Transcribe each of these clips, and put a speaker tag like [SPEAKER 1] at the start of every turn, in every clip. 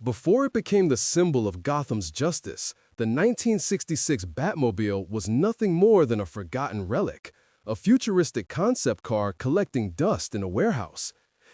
[SPEAKER 1] Before it became the symbol of Gotham's justice, the 1966 Batmobile was nothing more than a forgotten relic, a futuristic concept car collecting dust in a warehouse.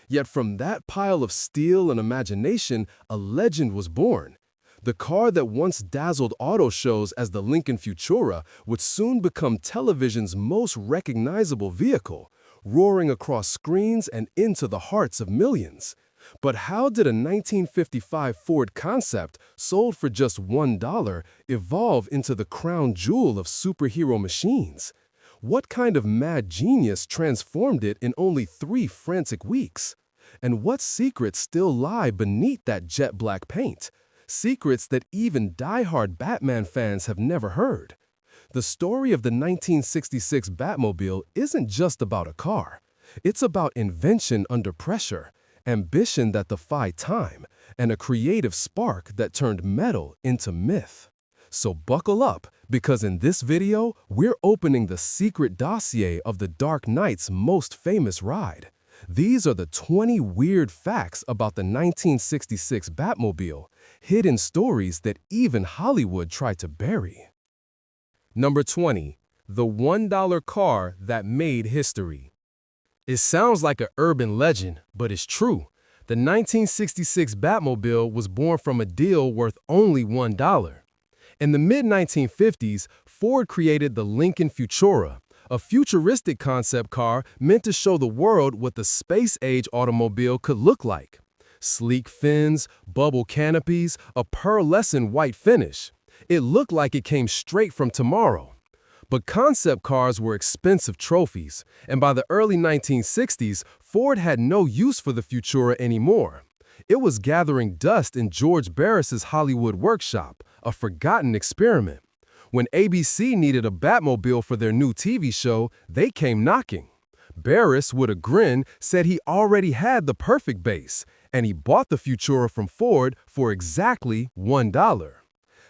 [SPEAKER 1] Yet from that pile of steel and imagination, a legend was born. The car that once dazzled auto shows as the Lincoln Futura would soon become television's most recognizable vehicle, roaring across screens and into the hearts of millions. But how did a 1955 Ford concept sold for just $1 evolve into the crown jewel of superhero machines? What kind of mad genius transformed it in only 3 frantic weeks? And what secrets still lie beneath that jet black paint? Secrets that even die-hard Batman fans have never heard. The story of the 1966 Batmobile isn't just about a car. It's about invention under pressure, ambition that defied time, and a creative spark that turned metal into myth. So buckle up, because in this video, we're opening the secret dossier of the Dark Knight's most famous ride. These are the 20 weird facts about the 1966 Batmobile, hidden stories that even Hollywood tried to bury. Number 20. The $1 car that made history. It sounds like an urban legend, but it's true. The 1966 Batmobile was born from a deal worth only $1. In the mid-1950s, Ford created the Lincoln Futura, a futuristic concept car meant to show the world what the space-age automobile could look like. Sleek fins, bubble canopies, a pearlescent white finish. It looked like it came straight from tomorrow. But concept cars were expensive trophies, and by the early 1960s, Ford had no use for the Futura anymore. It was gathering dust in George Barris's Hollywood workshop, a forgotten experiment. When ABC needed a Batmobile for their new TV show, they came knocking. Barris, with a grin, said he already had the perfect base, and he bought the Futura from Ford for exactly $1.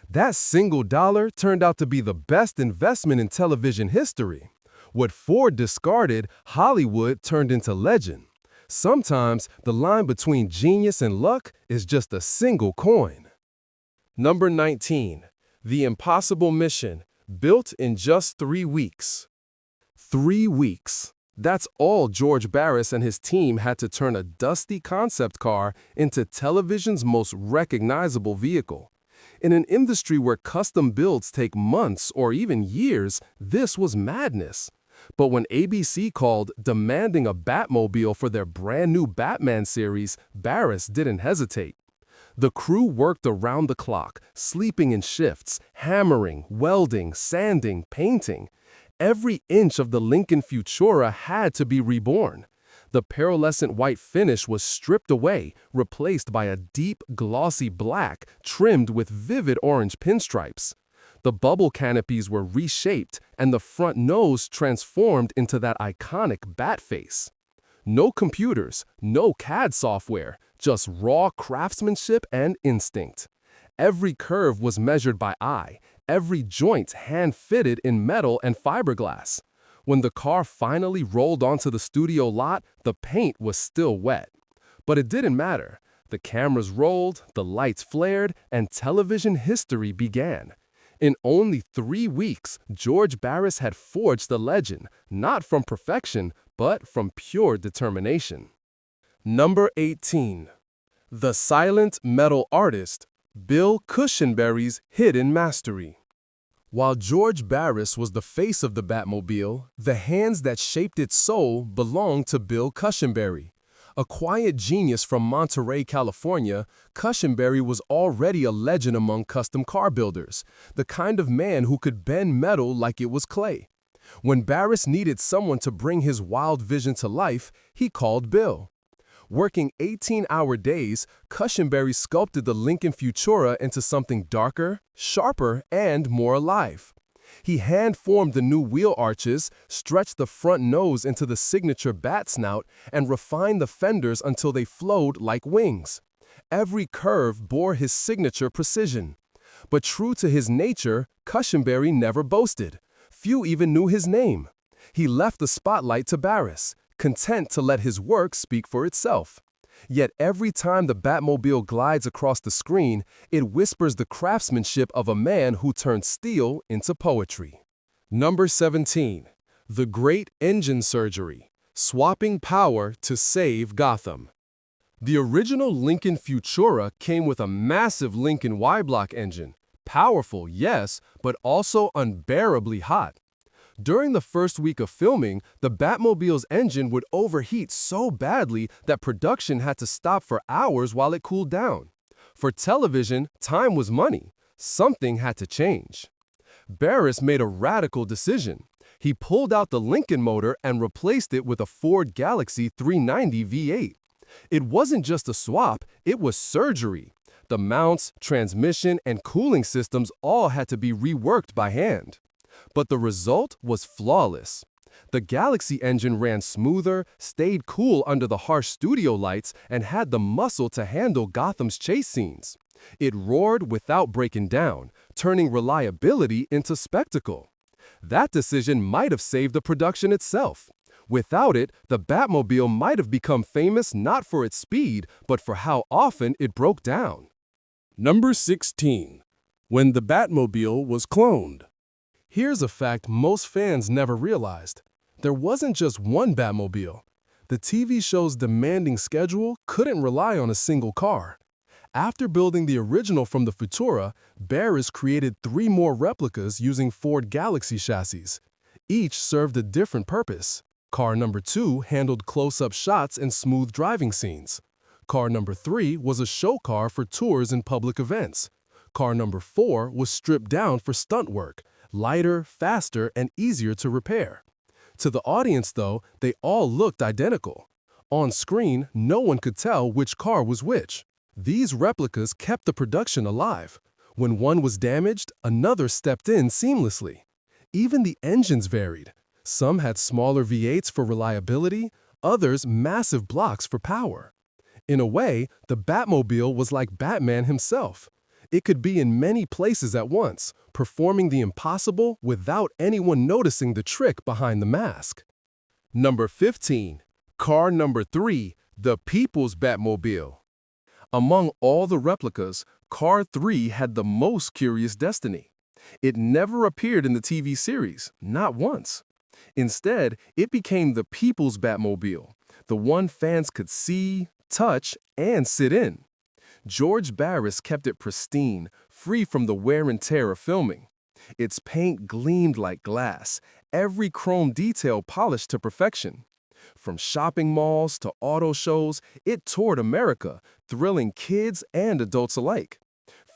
[SPEAKER 1] That single dollar turned out to be the best investment in television history. What Ford discarded, Hollywood turned into legend. Sometimes the line between genius and luck is just a single coin. Number 19. The Impossible Mission, built in just 3 weeks. 3 weeks. That's all George Barris and his team had to turn a dusty concept car into television's most recognizable vehicle. In an industry where custom builds take months or even years, this was madness. But when ABC called demanding a Batmobile for their brand new Batman series, Barris didn't hesitate. The crew worked around the clock, sleeping in shifts, hammering, welding, sanding, painting. Every inch of the Lincoln Futura had to be reborn. The pearlescent white finish was stripped away, replaced by a deep, glossy black trimmed with vivid orange pinstripes. The bubble canopies were reshaped, and the front nose transformed into that iconic bat face. No computers, no CAD software, just raw craftsmanship and instinct. Every curve was measured by eye, every joint hand-fitted in metal and fiberglass. When the car finally rolled onto the studio lot, the paint was still wet. But it didn't matter. The cameras rolled, the lights flared, and television history began. In only 3 weeks, George Barris had forged the legend, not from perfection, but from pure determination. Number 18. The Silent Metal Artist, Bill Cushenberry's Hidden Mastery. While George Barris was the face of the Batmobile, the hands that shaped its soul belonged to Bill Cushenberry. A quiet genius from Monterey, California, Cushenberry was already a legend among custom car builders, the kind of man who could bend metal like it was clay. When Barris needed someone to bring his wild vision to life, he called Bill. Working 18-hour days, Cushenberry sculpted the Lincoln Futura into something darker, sharper, and more alive. He hand-formed the new wheel arches, stretched the front nose into the signature bat snout, and refined the fenders until they flowed like wings. Every curve bore his signature precision. But true to his nature, Cushenberry never boasted. Few even knew his name. He left the spotlight to Barris, content to let his work speak for itself. Yet every time the Batmobile glides across the screen, it whispers the craftsmanship of a man who turned steel into poetry. Number 17. The Great Engine Surgery, swapping power to save Gotham. The original Lincoln Futura came with a massive Lincoln Y-block engine. Powerful, yes, but also unbearably hot. During the first week of filming, the Batmobile's engine would overheat so badly that production had to stop for hours while it cooled down. For television, time was money. Something had to change. Barris made a radical decision. He pulled out the Lincoln motor and replaced it with a Ford Galaxy 390 V8. It wasn't just a swap, it was surgery. The mounts, transmission, and cooling systems all had to be reworked by hand. But the result was flawless. The Galaxy engine ran smoother, stayed cool under the harsh studio lights, and had the muscle to handle Gotham's chase scenes. It roared without breaking down, turning reliability into spectacle. That decision might have saved the production itself. Without it, the Batmobile might have become famous not for its speed, but for how often it broke down. Number 16. When the Batmobile was cloned. Here's a fact most fans never realized. There wasn't just one Batmobile. The TV show's demanding schedule couldn't rely on a single car. After building the original from the Futura, Barris created 3 more replicas using Ford Galaxy chassis. Each served a different purpose. Car number 2 handled close-up shots and smooth driving scenes. Car number 3 was a show car for tours and public events. Car number 4 was stripped down for stunt work, lighter, faster, and easier to repair. To the audience, though, they all looked identical. On screen, no one could tell which car was which. These replicas kept the production alive. When one was damaged, another stepped in seamlessly. Even the engines varied. Some had smaller V8s for reliability, others massive blocks for power. In a way, the Batmobile was like Batman himself. It could be in many places at once, performing the impossible without anyone noticing the trick behind the mask. Number 15. Car number 3, the People's Batmobile. Among all the replicas, Car 3 had the most curious destiny. It never appeared in the TV series, not once. Instead, it became the People's Batmobile, the one fans could see, touch, and sit in. George Barris kept it pristine, free from the wear and tear of filming. Its paint gleamed like glass, every chrome detail polished to perfection. From shopping malls to auto shows, it toured America, thrilling kids and adults alike.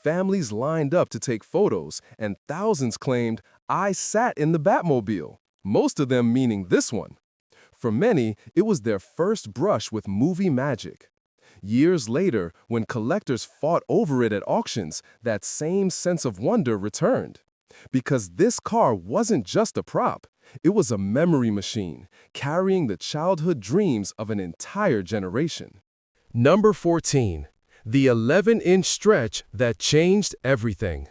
[SPEAKER 1] Families lined up to take photos, and thousands claimed, "I sat in the Batmobile," most of them meaning this one. For many, it was their first brush with movie magic. Years later, when collectors fought over it at auctions, that same sense of wonder returned. Because this car wasn't just a prop, it was a memory machine, carrying the childhood dreams of an entire generation. Number 14. The 11-inch stretch that changed everything.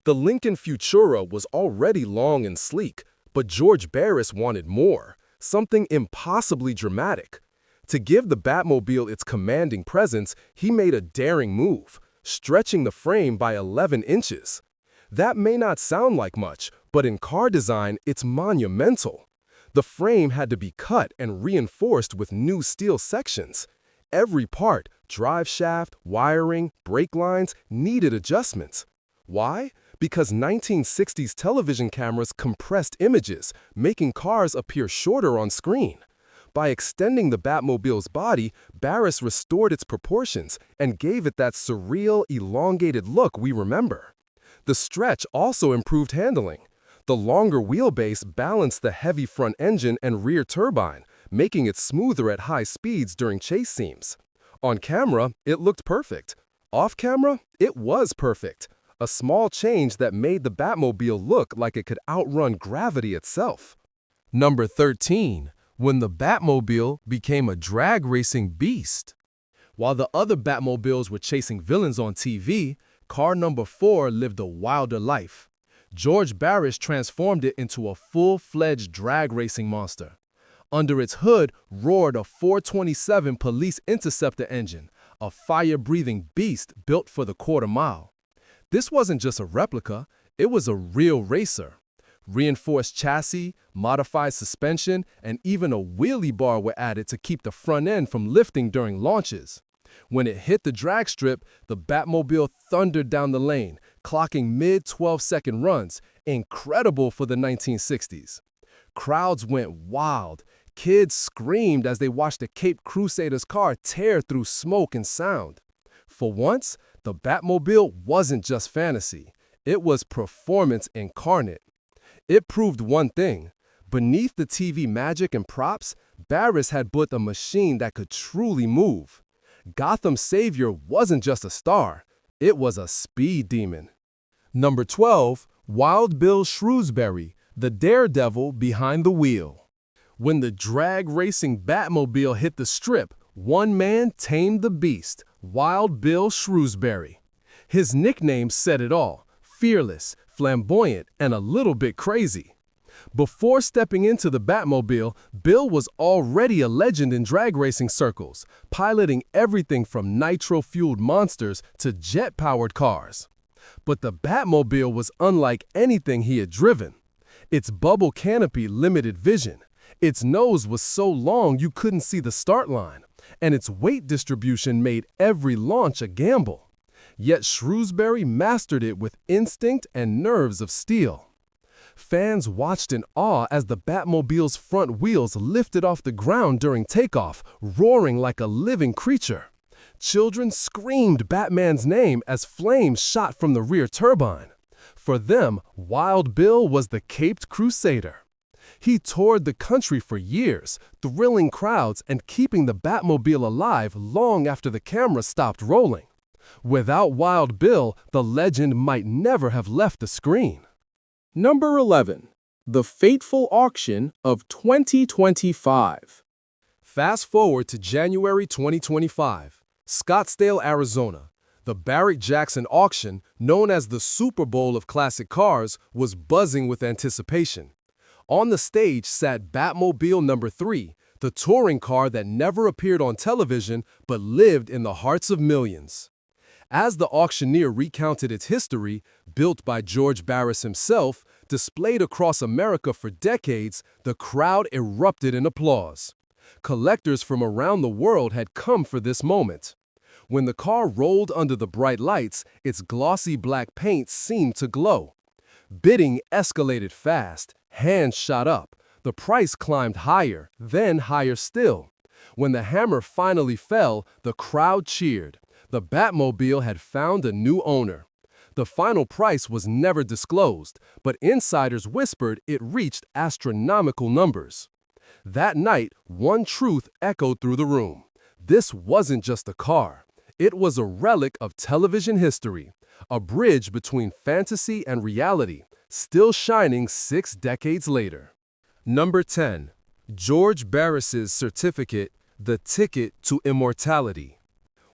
[SPEAKER 1] The Lincoln Futura was already long and sleek, but George Barris wanted more, something impossibly dramatic. To give the Batmobile its commanding presence, he made a daring move, stretching the frame by 11 inches. That may not sound like much, but in car design, it's monumental. The frame had to be cut and reinforced with new steel sections. Every part, drive shaft, wiring, brake lines, needed adjustments. Why? Because 1960s television cameras compressed images, making cars appear shorter on screen. By extending the Batmobile's body, Barris restored its proportions and gave it that surreal, elongated look we remember. The stretch also improved handling. The longer wheelbase balanced the heavy front engine and rear turbine, making it smoother at high speeds during chase scenes. On camera, it looked perfect. Off camera, it was perfect. A small change that made the Batmobile look like it could outrun gravity itself. Number 13. When the Batmobile became a drag racing beast. While the other Batmobiles were chasing villains on TV, car number 4 lived a wilder life. George Barris transformed it into a full-fledged drag racing monster. Under its hood roared a 427 Police Interceptor engine, a fire-breathing beast built for the quarter mile. This wasn't just a replica, it was a real racer. Reinforced chassis, modified suspension, and even a wheelie bar were added to keep the front end from lifting during launches. When it hit the drag strip, the Batmobile thundered down the lane, clocking mid-12-second runs, incredible for the 1960s. Crowds went wild. Kids screamed as they watched the Caped Crusader's car tear through smoke and sound. For once, the Batmobile wasn't just fantasy. It was performance incarnate. It proved one thing. Beneath the TV magic and props, Barris had built a machine that could truly move. Gotham's savior wasn't just a star. It was a speed demon. Number 12, Wild Bill Shrewsbury, the daredevil behind the wheel. When the drag racing Batmobile hit the strip, one man tamed the beast, Wild Bill Shrewsbury. His nickname said it all: fearless, flamboyant, and a little bit crazy. Before stepping into the Batmobile, Bill was already a legend in drag racing circles, piloting everything from nitro-fueled monsters to jet-powered cars. But the Batmobile was unlike anything he had driven. Its bubble canopy limited vision. Its nose was so long you couldn't see the start line, and its weight distribution made every launch a gamble. Yet Shrewsbury mastered it with instinct and nerves of steel. Fans watched in awe as the Batmobile's front wheels lifted off the ground during takeoff, roaring like a living creature. Children screamed Batman's name as flames shot from the rear turbine. For them, Wild Bill was the Caped Crusader. He toured the country for years, thrilling crowds and keeping the Batmobile alive long after the camera stopped rolling. Without Wild Bill, the legend might never have left the screen. Number 11. The Fateful Auction of 2025. Fast forward to January 2025, Scottsdale, Arizona. The Barrett-Jackson auction, known as the Super Bowl of classic cars, was buzzing with anticipation. On the stage sat Batmobile number 3, the touring car that never appeared on television but lived in the hearts of millions. As the auctioneer recounted its history, built by George Barris himself, displayed across America for decades, the crowd erupted in applause. Collectors from around the world had come for this moment. When the car rolled under the bright lights, its glossy black paint seemed to glow. Bidding escalated fast, hands shot up. The price climbed higher, then higher still. When the hammer finally fell, the crowd cheered. The Batmobile had found a new owner. The final price was never disclosed, but insiders whispered it reached astronomical numbers. That night, one truth echoed through the room. This wasn't just a car. It was a relic of television history, a bridge between fantasy and reality, still shining 6 decades later. Number 10. George Barris's certificate, the ticket to immortality.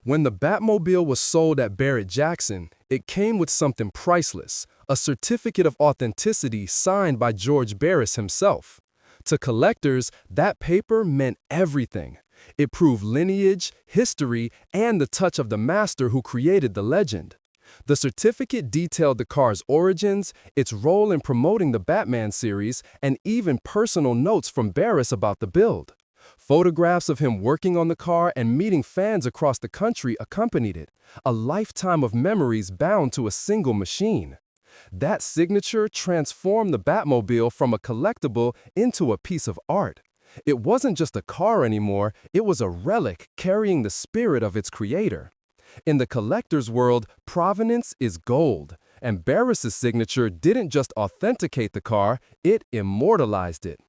[SPEAKER 1] When the Batmobile was sold at Barrett-Jackson, it came with something priceless, a certificate of authenticity signed by George Barris himself. To collectors, that paper meant everything. It proved lineage, history, and the touch of the master who created the legend. The certificate detailed the car's origins, its role in promoting the Batman series, and even personal notes from Barris about the build. Photographs of him working on the car and meeting fans across the country accompanied it, a lifetime of memories bound to a single machine. That signature transformed the Batmobile from a collectible into a piece of art. It wasn't just a car anymore, it was a relic carrying the spirit of its creator. In the collector's world, provenance is gold, and Barris's signature didn't just authenticate the car, it immortalized it.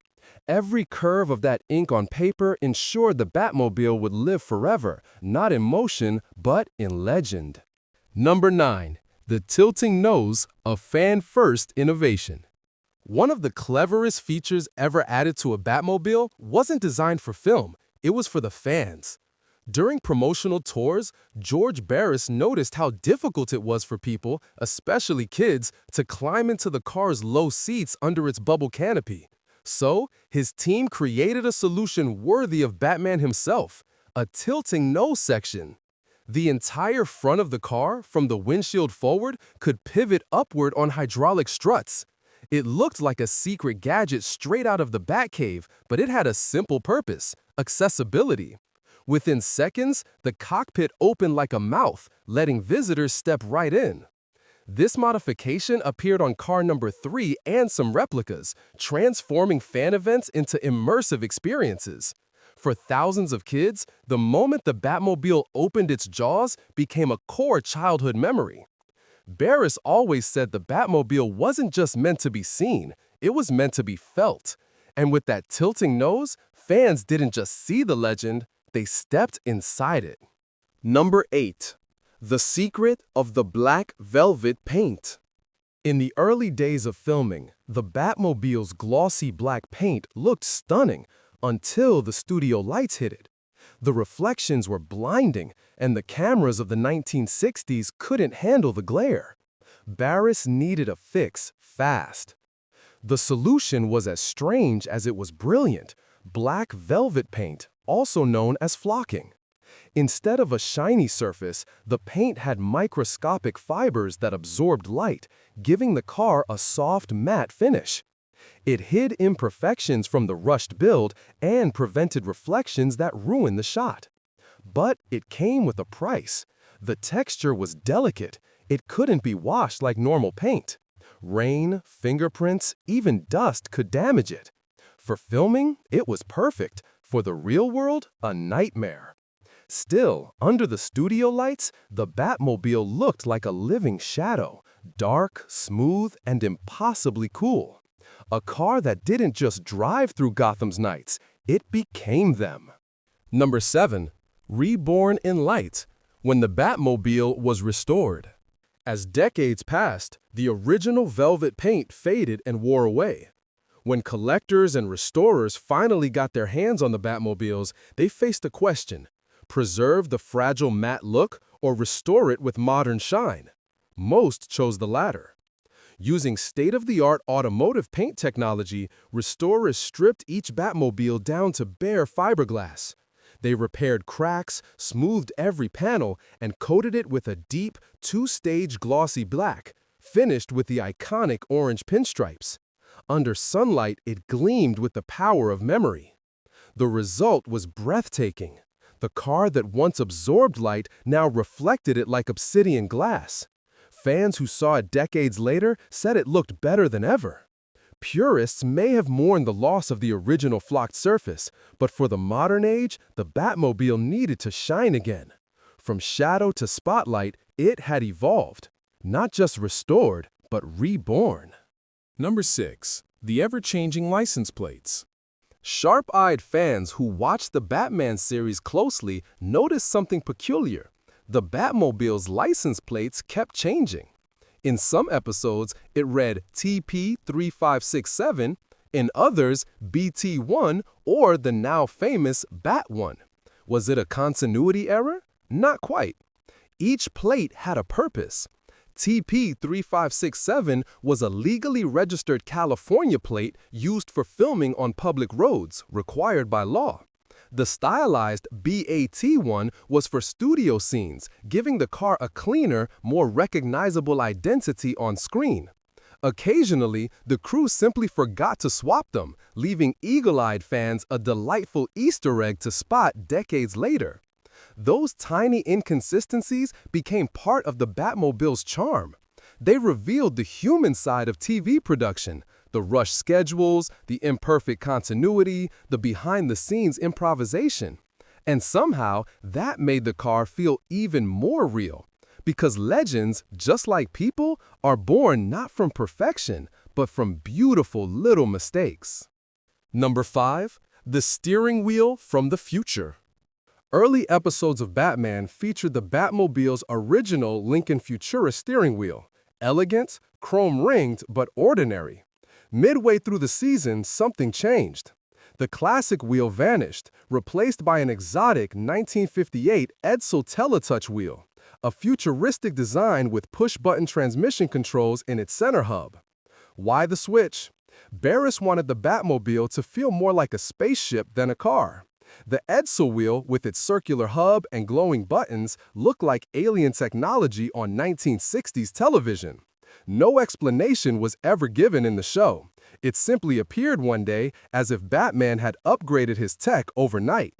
[SPEAKER 1] Every curve of that ink on paper ensured the Batmobile would live forever, not in motion, but in legend. Number 9. The tilting nose of fan-first innovation. One of the cleverest features ever added to a Batmobile wasn't designed for film, it was for the fans. During promotional tours, George Barris noticed how difficult it was for people, especially kids, to climb into the car's low seats under its bubble canopy. So, his team created a solution worthy of Batman himself, a tilting nose section. The entire front of the car, from the windshield forward, could pivot upward on hydraulic struts. It looked like a secret gadget straight out of the Batcave, but it had a simple purpose: accessibility. Within seconds, the cockpit opened like a mouth, letting visitors step right in. This modification appeared on car number 3 and some replicas, transforming fan events into immersive experiences. For thousands of kids, the moment the Batmobile opened its jaws became a core childhood memory. Barris always said the Batmobile wasn't just meant to be seen, it was meant to be felt. And with that tilting nose, fans didn't just see the legend, they stepped inside it. Number 8. The secret of the black velvet paint. In the early days of filming, the Batmobile's glossy black paint looked stunning until the studio lights hit it. The reflections were blinding, and the cameras of the 1960s couldn't handle the glare. Barris needed a fix fast. The solution was as strange as it was brilliant: black velvet paint, also known as flocking. Instead of a shiny surface, the paint had microscopic fibers that absorbed light, giving the car a soft, matte finish. It hid imperfections from the rushed build and prevented reflections that ruined the shot. But it came with a price. The texture was delicate. It couldn't be washed like normal paint. Rain, fingerprints, even dust could damage it. For filming, it was perfect. For the real world, a nightmare. Still, under the studio lights, the Batmobile looked like a living shadow, dark, smooth, and impossibly cool. A car that didn't just drive through Gotham's nights, it became them. Number 7. Reborn in light, when the Batmobile was restored. As decades passed, the original velvet paint faded and wore away. When collectors and restorers finally got their hands on the Batmobiles, they faced a question: preserve the fragile matte look or restore it with modern shine? Most chose the latter. Using state-of-the-art automotive paint technology, restorers stripped each Batmobile down to bare fiberglass. They repaired cracks, smoothed every panel, and coated it with a deep, two-stage glossy black, finished with the iconic orange pinstripes. Under sunlight, it gleamed with the power of memory. The result was breathtaking. The car that once absorbed light now reflected it like obsidian glass. Fans who saw it decades later said it looked better than ever. Purists may have mourned the loss of the original flocked surface, but for the modern age, the Batmobile needed to shine again. From shadow to spotlight, it had evolved. Not just restored, but reborn. Number 6. The ever-changing license plates. Sharp-eyed fans who watched the Batman series closely noticed something peculiar. The Batmobile's license plates kept changing. In some episodes, it read TP3567, in others, BT1 or the now famous Bat1. Was it a continuity error? Not quite. Each plate had a purpose. TP3567 was a legally registered California plate used for filming on public roads, required by law. The stylized BAT1 was for studio scenes, giving the car a cleaner, more recognizable identity on screen. Occasionally, the crew simply forgot to swap them, leaving eagle-eyed fans a delightful Easter egg to spot decades later. Those tiny inconsistencies became part of the Batmobile's charm. They revealed the human side of TV production, the rushed schedules, the imperfect continuity, the behind-the-scenes improvisation. And somehow, that made the car feel even more real. Because legends, just like people, are born not from perfection, but from beautiful little mistakes. Number 5. The steering wheel from the future. Early episodes of Batman featured the Batmobile's original Lincoln Futura steering wheel. Elegant, chrome-ringed, but ordinary. Midway through the season, something changed. The classic wheel vanished, replaced by an exotic 1958 Edsel Teletouch wheel, a futuristic design with push-button transmission controls in its center hub. Why the switch? Barris wanted the Batmobile to feel more like a spaceship than a car. The Edsel wheel, with its circular hub and glowing buttons, looked like alien technology on 1960s television. No explanation was ever given in the show. It simply appeared one day as if Batman had upgraded his tech overnight.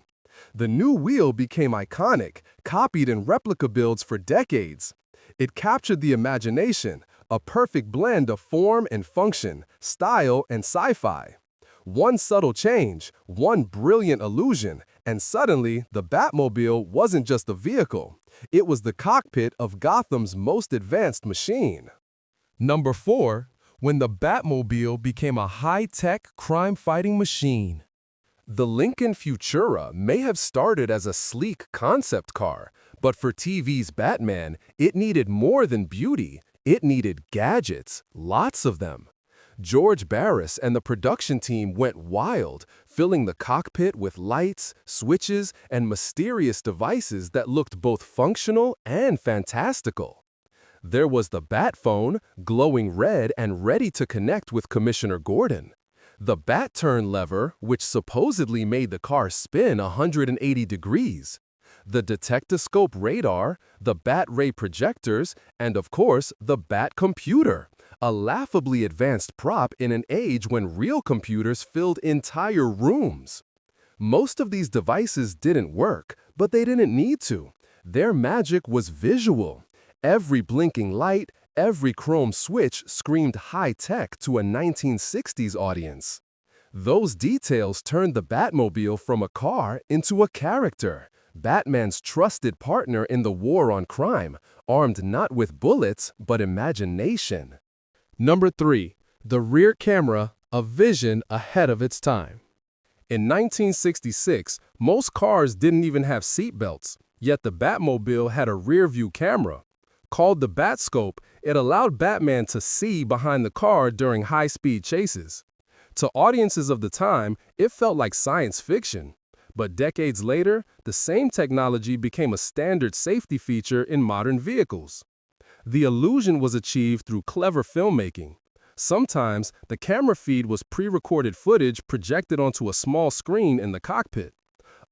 [SPEAKER 1] The new wheel became iconic, copied in replica builds for decades. It captured the imagination, a perfect blend of form and function, style and sci-fi. One subtle change, one brilliant illusion, and suddenly the Batmobile wasn't just a vehicle. It was the cockpit of Gotham's most advanced machine. Number 4. When the Batmobile became a high-tech crime-fighting machine. The Lincoln Futura may have started as a sleek concept car, but for TV's Batman, it needed more than beauty. It needed gadgets, lots of them. George Barris and the production team went wild, filling the cockpit with lights, switches, and mysterious devices that looked both functional and fantastical. There was the Bat phone, glowing red and ready to connect with Commissioner Gordon. The Bat turn lever, which supposedly made the car spin 180 degrees. The detectoscope radar, the Bat ray projectors, and of course, the Bat computer, a laughably advanced prop in an age when real computers filled entire rooms. Most of these devices didn't work, but they didn't need to. Their magic was visual. Every blinking light, every chrome switch screamed high-tech to a 1960s audience. Those details turned the Batmobile from a car into a character, Batman's trusted partner in the war on crime, armed not with bullets, but imagination. Number 3. The rear camera, a vision ahead of its time. In 1966, most cars didn't even have seatbelts, yet the Batmobile had a rear-view camera. Called the Batscope, it allowed Batman to see behind the car during high-speed chases. To audiences of the time, it felt like science fiction. But decades later, the same technology became a standard safety feature in modern vehicles. The illusion was achieved through clever filmmaking. Sometimes, the camera feed was pre-recorded footage projected onto a small screen in the cockpit.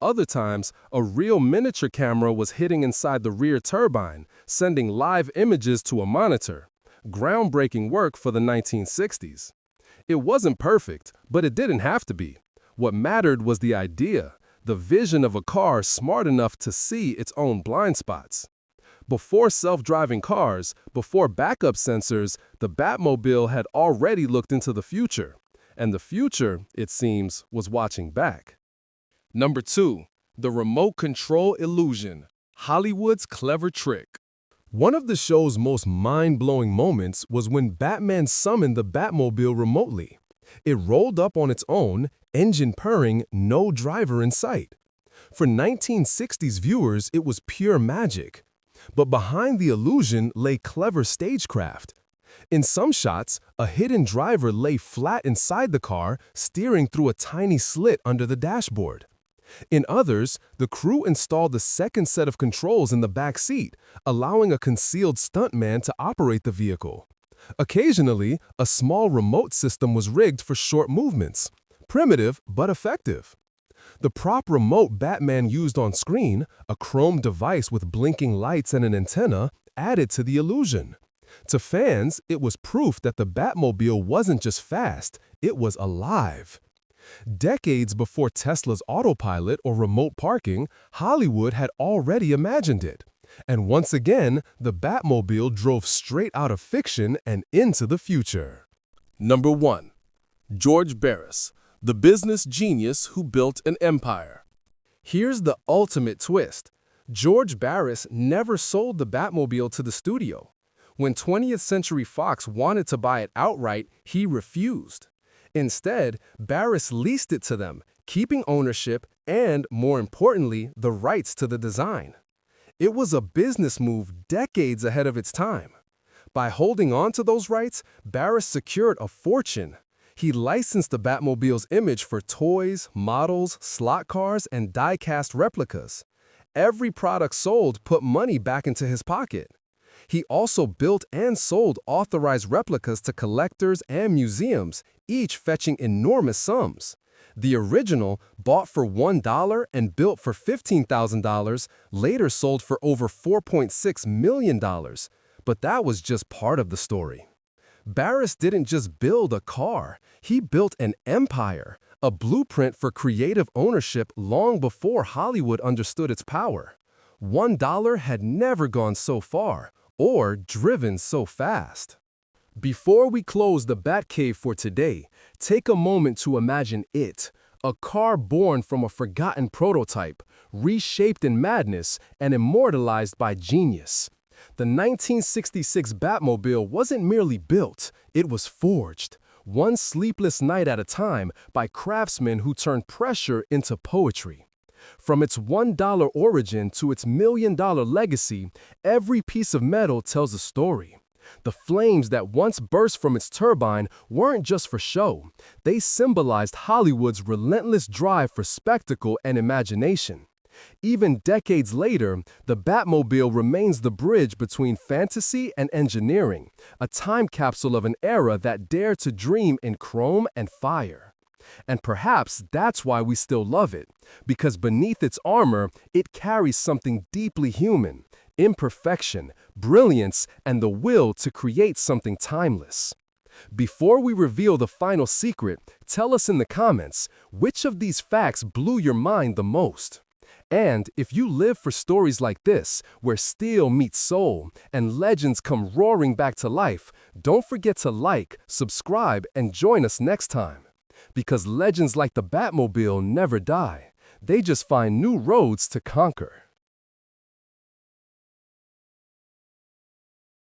[SPEAKER 1] Other times, a real miniature camera was hitting inside the rear turbine, sending live images to a monitor. Groundbreaking work for the 1960s. It wasn't perfect, but it didn't have to be. What mattered was the idea, the vision of a car smart enough to see its own blind spots. Before self-driving cars, before backup sensors, the Batmobile had already looked into the future. And the future, it seems, was watching back. Number 2. The remote control illusion, Hollywood's clever trick. One of the show's most mind-blowing moments was when Batman summoned the Batmobile remotely. It rolled up on its own, engine purring, no driver in sight. For 1960s viewers, it was pure magic. But behind the illusion lay clever stagecraft. In some shots, a hidden driver lay flat inside the car, steering through a tiny slit under the dashboard. In others, the crew installed a second set of controls in the back seat, allowing a concealed stuntman to operate the vehicle. Occasionally, a small remote system was rigged for short movements. Primitive, but effective. The prop remote Batman used on screen, a chrome device with blinking lights and an antenna, added to the illusion. To fans, it was proof that the Batmobile wasn't just fast, it was alive. Decades before Tesla's autopilot or remote parking, Hollywood had already imagined it. And once again, the Batmobile drove straight out of fiction and into the future. Number 1. George Barris, the business genius who built an empire. Here's the ultimate twist. George Barris never sold the Batmobile to the studio. When 20th Century Fox wanted to buy it outright, he refused. Instead, Barris leased it to them, keeping ownership and, more importantly, the rights to the design. It was a business move decades ahead of its time. By holding on to those rights, Barris secured a fortune. He licensed the Batmobile's image for toys, models, slot cars, and die-cast replicas. Every product sold put money back into his pocket. He also built and sold authorized replicas to collectors and museums, each fetching enormous sums. The original, bought for $1 and built for $15,000, later sold for over $4.6 million. But that was just part of the story. Barris didn't just build a car, he built an empire, a blueprint for creative ownership long before Hollywood understood its power. $1 had never gone so far, or driven so fast. Before we close the Batcave for today, take a moment to imagine it, a car born from a forgotten prototype, reshaped in madness and immortalized by genius. The 1966 Batmobile wasn't merely built, it was forged, one sleepless night at a time by craftsmen who turned pressure into poetry. From its $1 origin to its $1 million legacy, every piece of metal tells a story. The flames that once burst from its turbine weren't just for show. They symbolized Hollywood's relentless drive for spectacle and imagination. Even decades later, the Batmobile remains the bridge between fantasy and engineering, a time capsule of an era that dared to dream in chrome and fire. And perhaps that's why we still love it, because beneath its armor, it carries something deeply human: imperfection, brilliance, and the will to create something timeless. Before we reveal the final secret, tell us in the comments, which of these facts blew your mind the most? And if you live for stories like this, where steel meets soul and legends come roaring back to life, don't forget to like, subscribe, and join us next time. Because legends like the Batmobile never die. They just find new roads to conquer.